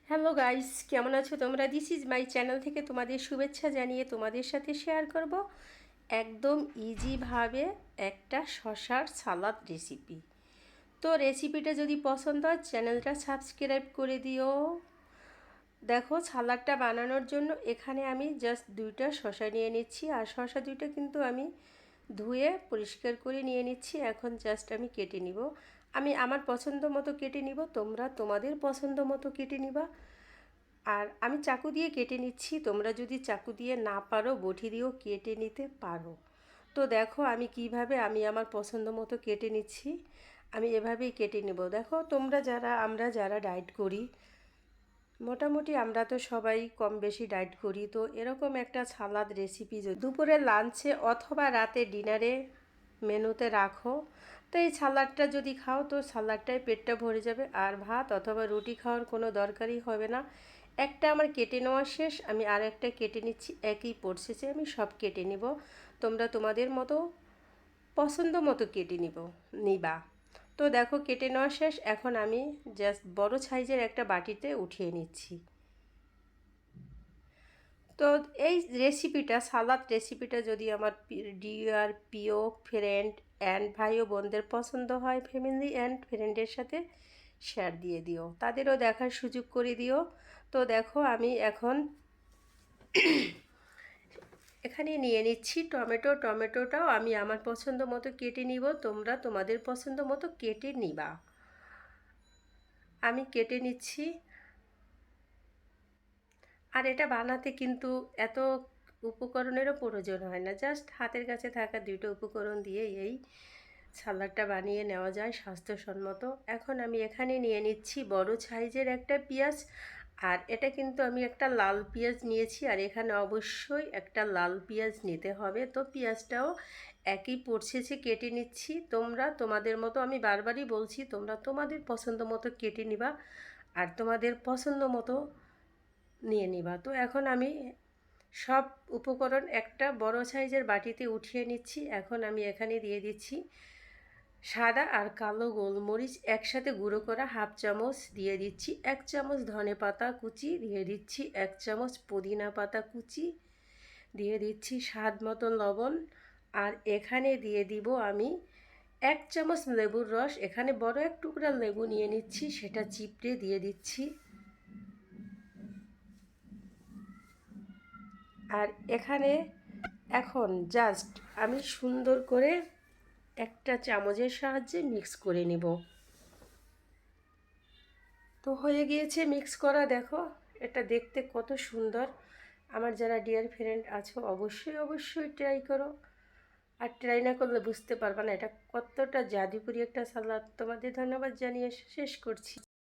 Hello guys, কেমন আছো তোমরা? দিস ইজ মাই চ্যানেল থেকে তোমাদের শুভেচ্ছা জানিয়ে তোমাদের সাথে শেয়ার করব একদম ইজিভাবে একটা শশার সালাদ রেসিপি। তো রেসিপিটা যদি পছন্দ হয় চ্যানেলটা সাবস্ক্রাইব করে দিও। দেখো, সালাদটা বানানোর জন্য এখানে আমি জাস্ট 2টা শশা নিয়ে নিচ্ছি, আর শশা 2টা কিন্তু আমি ধুয়ে পরিষ্কার করে নিয়ে নিচ্ছি। এখন জাস্ট আমি কেটে নিব। আমি আমার পছন্দ মতো কেটে নিব, তোমরা তোমাদের পছন্দ মতো কেটে নিবা। আর আমি চাকু দিয়ে কেটে নিচ্ছি, তোমরা যদি চাকু দিয়ে না পারো বটি দিয়েও কেটে নিতে পারো। তো দেখো আমি কিভাবে আমি আমার পছন্দ মতো কেটে নিচ্ছি। আমি এভাবেই কেটে নেব। দেখো, আমরা যারা ডায়েট করি, মোটামুটি আমরা তো সবাই কম বেশি ডায়েট করি, তো এরকম একটা সালাদ রেসিপি যদি দুপুরে লাঞ্চে অথবা রাতে ডিনারে মেনুতে রাখো, তো এই সালাডটা যদি খাও তো সালাডটাই পেটটা ভরে যাবে, আর ভাত অথবা রুটি খাওয়ার কোনো দরকারই হবে না। একটা আমার কেটে নেওয়া শেষ, আমি আর একটা কেটে নিচ্ছি। একই প্রসেসে আমি সব কেটে নেব। তোমরা তোমাদের মতো পছন্দ মতো কেটে নিবা। তো দেখো কেটে নেওয়া শেষ। এখন আমি জাস্ট বড় সাইজের একটা বাটিতে উঠিয়ে নিচ্ছি। তো এই রেসিপিটা, সালাদ রেসিপিটা যদি আমার ডিয়ার প্রিয় ফ্রেন্ড অ্যান্ড ভাই ও বোনদের পছন্দ হয়, ফ্যামিলি অ্যান্ড ফ্রেন্ডের সাথে শেয়ার দিয়ে দিও, তাদেরও দেখার সুযোগ করে দিও। তো দেখো আমি এখন এখানে নিয়ে নিচ্ছি টমেটোটাও আমি আমার পছন্দ মতো কেটে নিব, তোমরা তোমাদের পছন্দ মতো কেটে নিবা। আমি কেটে নিচ্ছি। আর এটা বানাতে কিন্তু এত উপকরণেরও প্রয়োজন হয় না, জাস্ট হাতের কাছে থাকা 2টো উপকরণ দিয়ে এই সালাডটা বানিয়ে নেওয়া যায় স্বাস্থ্যসম্মত। এখন আমি এখানে নিয়ে নিচ্ছি বড় সাইজের একটা পেঁয়াজ, আর এটা কিন্তু আমি একটা লাল পেঁয়াজ নিয়েছি, আর এখানে অবশ্যই একটা লাল পেঁয়াজ নিতে হবে। তো পেঁয়াজটাও একই প্রসেসে কেটে নিচ্ছি। তোমরা তোমাদের মতো, আমি বারবারই বলছি, তোমরা তোমাদের পছন্দ মতো কেটে নিবা আর তোমাদের পছন্দ মতো নিয়ে নিবা। তো এখন আমি সব উপকরণ একটা বড় সাইজের বাটিতে উঠিয়ে নিচ্ছি। এখন আমি এখানে দিয়ে দিচ্ছি সাদা আর কালো গোলমরিচ একসাথে গুঁড়ো করা 1/2 চামচ, দিয়ে দিচ্ছি 1 চামচ ধনে পাতা কুচি, দিয়ে দিচ্ছি 1 চামচ পুদিনা পাতা কুচি, দিয়ে দিচ্ছি স্বাদ মতো লবণ, আর এখানে দিয়ে দিব আমি 1 চামচ লেবুর রস। এখানে বড় এক টুকরা লেবু নিয়ে নিচ্ছি, সেটা চিপড়ে দিয়ে দিচ্ছি। আর এখানে এখন জাস্ট আমি সুন্দর করে একটা চামচের সাহায্যে মিক্স করে নেব। তো হয়ে গিয়েছে মিক্স করা। দেখো এটা দেখতে কত সুন্দর। আমার যারা ডিয়ার ফ্রেন্ড আছো অবশ্যই ট্রাই করো, আর ট্রাই না করলে বুঝতে পারবে না এটা কতটা জাদুকরি একটা সালাদ। তোমাদের ধন্যবাদ জানিয়ে শেষ করছি।